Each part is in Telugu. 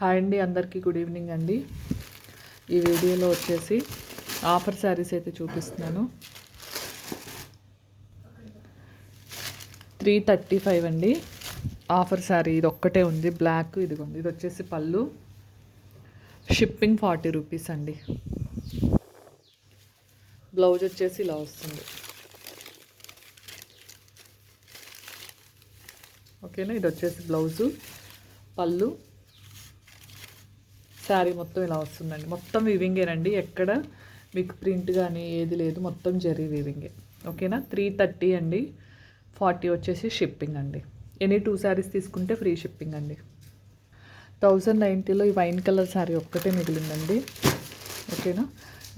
హాయ్ అండి, అందరికీ గుడ్ ఈవినింగ్ అండి. ఈ వీడియోలో వచ్చేసి ఆఫర్ శారీస్ అయితే చూపిస్తున్నాను. 335 అండి ఆఫర్ శారీ. ఇది ఒక్కటే ఉంది బ్లాక్. ఇదిగోండి, ఇది వచ్చేసి పళ్ళు. షిప్పింగ్ 40 రూపీస్ అండి. బ్లౌజ్ వచ్చేసి ఇలా వస్తుంది. ఓకేనా, ఇది వచ్చేసి బ్లౌజు, పళ్ళు, శారీ మొత్తం ఇలా వస్తుందండి. మొత్తం వివింగేనండి, ఎక్కడ మీకు ప్రింట్ కానీ ఏది లేదు, మొత్తం జరీ వివింగే. ఓకేనా, 330 అండి. 40 వచ్చేసి షిప్పింగ్ అండి. ఎనీ 2 శారీస్ తీసుకుంటే ఫ్రీ షిప్పింగ్ అండి. 1090లో ఈ వైన్ కలర్ శారీ ఒక్కటే మిగిలిందండి. ఓకేనా,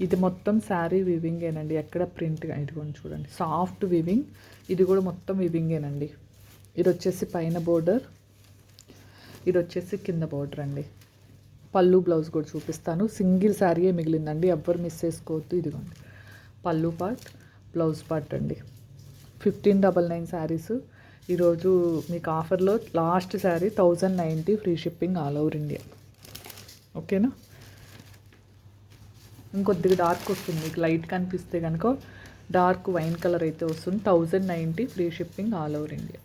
ఇది మొత్తం శారీ వివింగేనండి, ఎక్కడ ప్రింట్గా. ఇదిగోండి చూడండి, సాఫ్ట్ వివింగ్. ఇది కూడా మొత్తం వివింగేనండి. ఇది వచ్చేసి పైన బోర్డర్, ఇది వచ్చేసి కింద బోర్డర్ అండి. పళ్ళు బ్లౌజ్ కూడా చూపిస్తాను. సింగిల్ శారీయే మిగిలిందండి, ఎవ్వరు మిస్ చేసుకోవద్దు. ఇదిగోండి పళ్ళు పార్ట్, బ్లౌజ్ పార్ట్ అండి. 1599 శారీస్ ఈరోజు మీకు ఆఫర్లో last sari 1090 free shipping all over India. ఓకేనా, ఇంకొద్దిగా డార్క్ వస్తుంది, మీకు లైట్ కనిపిస్తే కనుక డార్క్ వైన్ కలర్ అయితే వస్తుంది. 1090 free shipping all over India.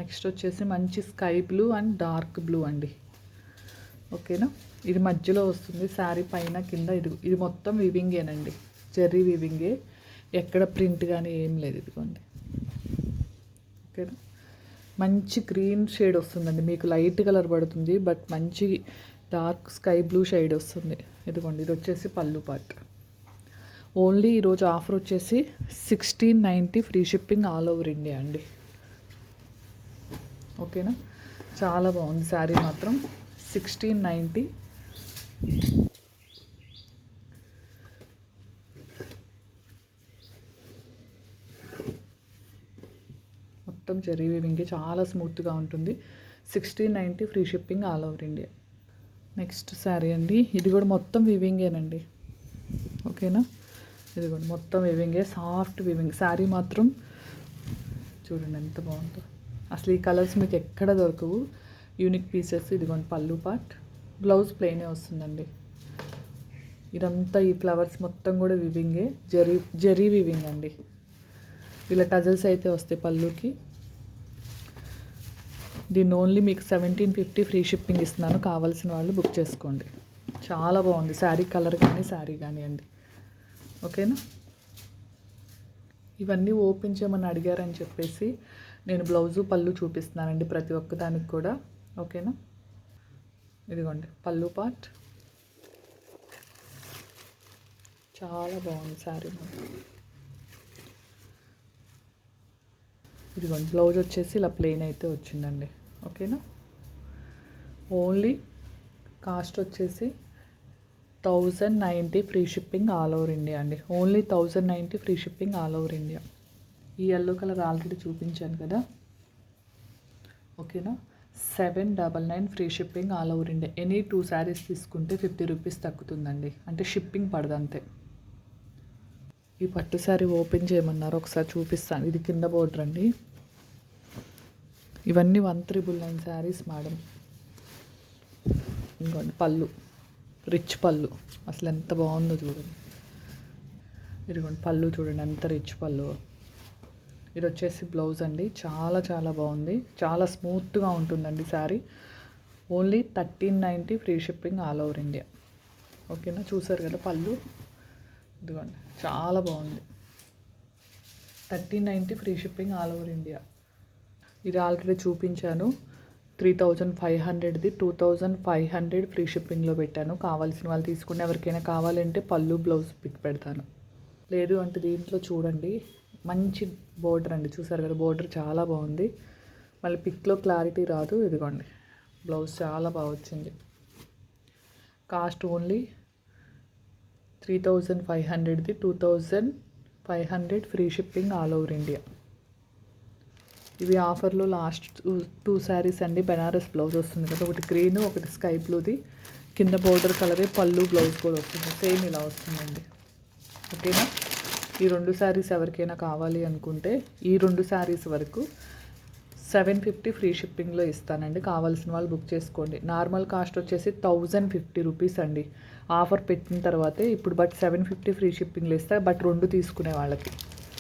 Next వచ్చేసి మంచి sky blue and dark blue అండి. ఓకేనా, ఇది మధ్యలో వస్తుంది శారీ పైన కింద. ఇది మొత్తం వివింగేనండి, జెర్రీ వివింగే, ఎక్కడ ప్రింట్ కానీ ఏం లేదు. ఇదిగోండి. ఓకేనా, మంచి గ్రీన్ షేడ్ వస్తుందండి, మీకు లైట్ కలర్ పడుతుంది, బట్ మంచి డార్క్ స్కై బ్లూ షేడ్ వస్తుంది. ఇదిగోండి, ఇది వచ్చేసి పళ్ళు పార్ట్. ఓన్లీ ఈరోజు ఆఫర్ వచ్చేసి 1690 free shipping all over India అండి. ఓకేనా, చాలా బాగుంది శారీ మాత్రం. 1690. మొత్తం జరీ వీవింగ్, చాలా స్మూత్గా ఉంటుంది. 1690 free shipping all over India. Next sari అండి, ఇది కూడా మొత్తం వీవింగేనండి. ఓకేనా, ఇది కూడా మొత్తం వీవింగే, సాఫ్ట్ వీవింగ్. శారీ మాత్రం చూడండి ఎంత బాగుందో. అసలు ఈ కలర్స్ మీకు ఎక్కడ దొరకవు, యూనిక్ పీసెస్. ఇదిగోండి పళ్ళు పార్ట్, బ్లౌజ్ ప్లెయినే వస్తుందండి. ఇదంతా ఈ ఫ్లవర్స్ మొత్తం కూడా వివింగే, జరీ వివింగ్ అండి. ఇలా టజల్స్ అయితే వస్తాయి పళ్ళుకి. దీన్ని ఓన్లీ మీకు 1750 ఫ్రీ షిప్పింగ్ ఇస్తున్నాను. కావాల్సిన వాళ్ళు బుక్ చేసుకోండి. చాలా బాగుంది శారీ కలర్ కానీ శారీ కానీ అండి. ఓకేనా, ఇవన్నీ ఓపెన్ చేయమని అడిగారని చెప్పేసి నేను బ్లౌజు పళ్ళు చూపిస్తున్నానండి ప్రతి ఒక్కదానికి కూడా. ఓకేనా, ఇదిగోండి పళ్ళు పార్ట్, చాలా బాగుంది శారీ. ఇదిగోండి బ్లౌజ్ వచ్చేసి ఇలా ప్లెయిన్ అయితే వచ్చిందండి. ఓకేనా, ఓన్లీ కాస్ట్ వచ్చేసి 1090 free shipping all over India అండి. Only 1090 free shipping all over India. ఈ ఎల్లో కలర్ ఆల్రెడీ చూపించాను కదా. ఓకేనా, 799 free shipping all over India. Any 2 saris తీసుకుంటే 50 రూపీస్ తగ్గుతుందండి, అంటే షిప్పింగ్ పడదంతే. ఈ పట్టు శారీ ఓపెన్ చేయమన్నారు, ఒకసారి చూపిస్తాను. ఇది కింద బోర్డర్ అండి. ఇవన్నీ 1399 శారీస్ మేడం. ఇంకోండి పళ్ళు, రిచ్ పళ్ళు, అసలు ఎంత బాగుందో చూడండి. ఇదిగోండి పళ్ళు చూడండి ఎంత రిచ్ పళ్ళు. ఇది వచ్చేసి బ్లౌజ్ అండి, చాలా చాలా బాగుంది, చాలా స్మూత్గా ఉంటుందండి sari. Only 1390 free shipping all over India. ఓకేనా, చూసారు కదా పళ్ళు. ఇదిగోండి చాలా బాగుంది. 1390 free shipping all over India. ఇది ఆల్రెడీ చూపించాను. 3500ది 2500 ఫ్రీ షిప్పింగ్లో పెట్టాను. కావాల్సిన వాళ్ళు తీసుకుని, ఎవరికైనా కావాలంటే పళ్ళు బ్లౌజ్ పిక్ పెడతాను. లేదు అంటే దీంట్లో చూడండి మంచి బోర్డర్ అండి, చూసారు కదా బోర్డర్ చాలా బాగుంది. మళ్ళీ పిక్లో క్లారిటీ రాదు. ఇదిగోండి బ్లౌజ్ చాలా బాగా వచ్చింది. కాస్ట్ ఓన్లీ 3500ది 2500 free shipping all over India. ఇవి ఆఫర్లో లాస్ట్ 2 శారీస్ అండి. బెనారస్ బ్లౌజ్ వస్తుంది కదా, ఒకటి గ్రీన్ ఒకటి స్కై బ్లూది. కింద బోర్డర్ కలరే పళ్ళు బ్లౌజ్ కూడా వస్తుంది, సేమ్ ఇలా వస్తుందండి. ఓకేనా, ఈ 2 శారీస్ ఎవరికైనా కావాలి అనుకుంటే ఈ 2 శారీస్ వరకు 750 ఫ్రీ షిప్పింగ్లో ఇస్తానండి. కావాల్సిన వాళ్ళు బుక్ చేసుకోండి. నార్మల్ కాస్ట్ వచ్చేసి 1050 రూపీస్ అండి. ఆఫర్ పెట్టిన తర్వాతే ఇప్పుడు 750 ఫ్రీ షిప్పింగ్లో ఇస్తా, బట్ 2 తీసుకునే వాళ్ళకి.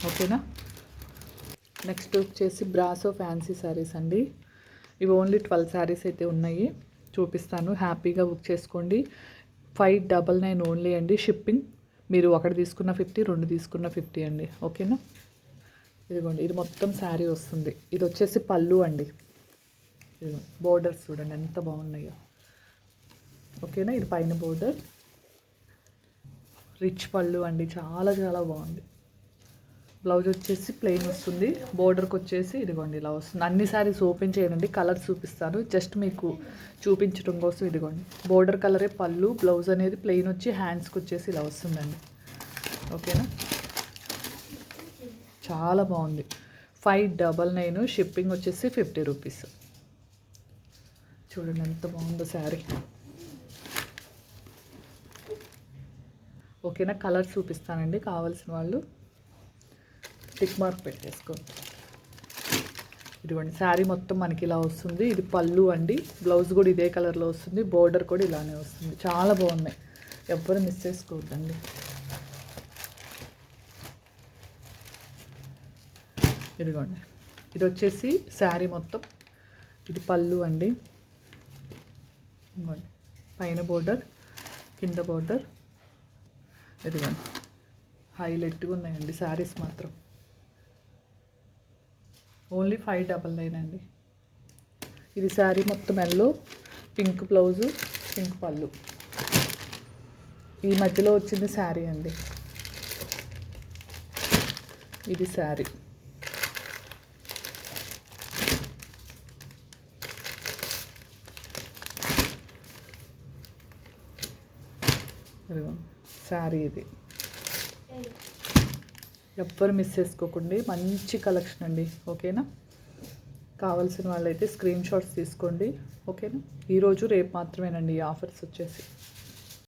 ఓకేనా. నెక్స్ట్ వచ్చేసి బ్రాసో ఫ్యాన్సీ శారీస్ అండి. ఇవి ఓన్లీ 12 శారీస్ అయితే ఉన్నాయి, చూపిస్తాను. హ్యాపీగా బుక్ చేసుకోండి. 599 ఓన్లీ అండి షిప్పింగ్. మీరు ఒకటి తీసుకున్న 50, 2 తీసుకున్న 50 అండి. ఓకేనా. ఇదిగోండి, ఇది మొత్తం శారీ వస్తుంది. ఇది వచ్చేసి పళ్ళు అండి. ఇదిగో బోర్డర్స్ చూడండి ఎంత బాగున్నాయో. ఓకేనా. ఇది పైన బోర్డర్, రిచ్ పళ్ళు అండి, చాలా చాలా బాగుంది. బ్లౌజ్ వచ్చేసి ప్లెయిన్ వస్తుంది. బోర్డర్కి వచ్చేసి ఇదిగోండి ఇలా వస్తుంది. అన్ని శారీస్ ఓపెన్ చేయనండి, కలర్ చూపిస్తాను జస్ట్ మీకు చూపించడం కోసం. ఇదిగోండి బోర్డర్ కలరే పళ్ళు, బ్లౌజ్ అనేది ప్లెయిన్ వచ్చి హ్యాండ్స్కి వచ్చేసి ఇలా వస్తుందండి. ఓకేనా. చాలా బాగుంది. 599 షిప్పింగ్ వచ్చేసి 50 రూపీస్. చూడండి ఎంత బాగుందో శారీ. ఓకేనా. కలర్ చూపిస్తానండి, కావాల్సిన వాళ్ళు టిక్ మార్క్ పెట్టేసుకోండి. ఇదిగోండి శారీ మొత్తం మనకి ఇలా వస్తుంది. ఇది పళ్ళు అండి, బ్లౌజ్ కూడా ఇదే కలర్లో వస్తుంది, బోర్డర్ కూడా ఇలానే వస్తుంది. చాలా బాగున్నాయి, ఎవ్వరు మిస్ చేసుకోవద్దండి. ఇదిగోండి, ఇది వచ్చేసి శారీ మొత్తం, ఇది పళ్ళు అండి. ఇదిగోండి పైన బోర్డర్, కింద బోర్డర్. ఇదిగోండి హైలైట్గా ఉన్నాయండి శారీస్ మాత్రం. ఓన్లీ 599 అండి. ఇది శారీ మొత్తం ఎల్లో, పింక్ బ్లౌజు, పింక్ పళ్ళు. ఈ మధ్యలో వచ్చింది శారీ అండి. ఇది శారీ. శారీ ఇది, ఎవ్వరు మిస్ చేసుకోకండి. మంచి కలెక్షన్ అండి. ఓకేనా. కావాల్సిన వాళ్ళైతే స్క్రీన్ షాట్స్ తీసుకోండి. ఓకేనా. ఈరోజు రేపు మాత్రమేనండి ఈ ఆఫర్స్ వచ్చేసి.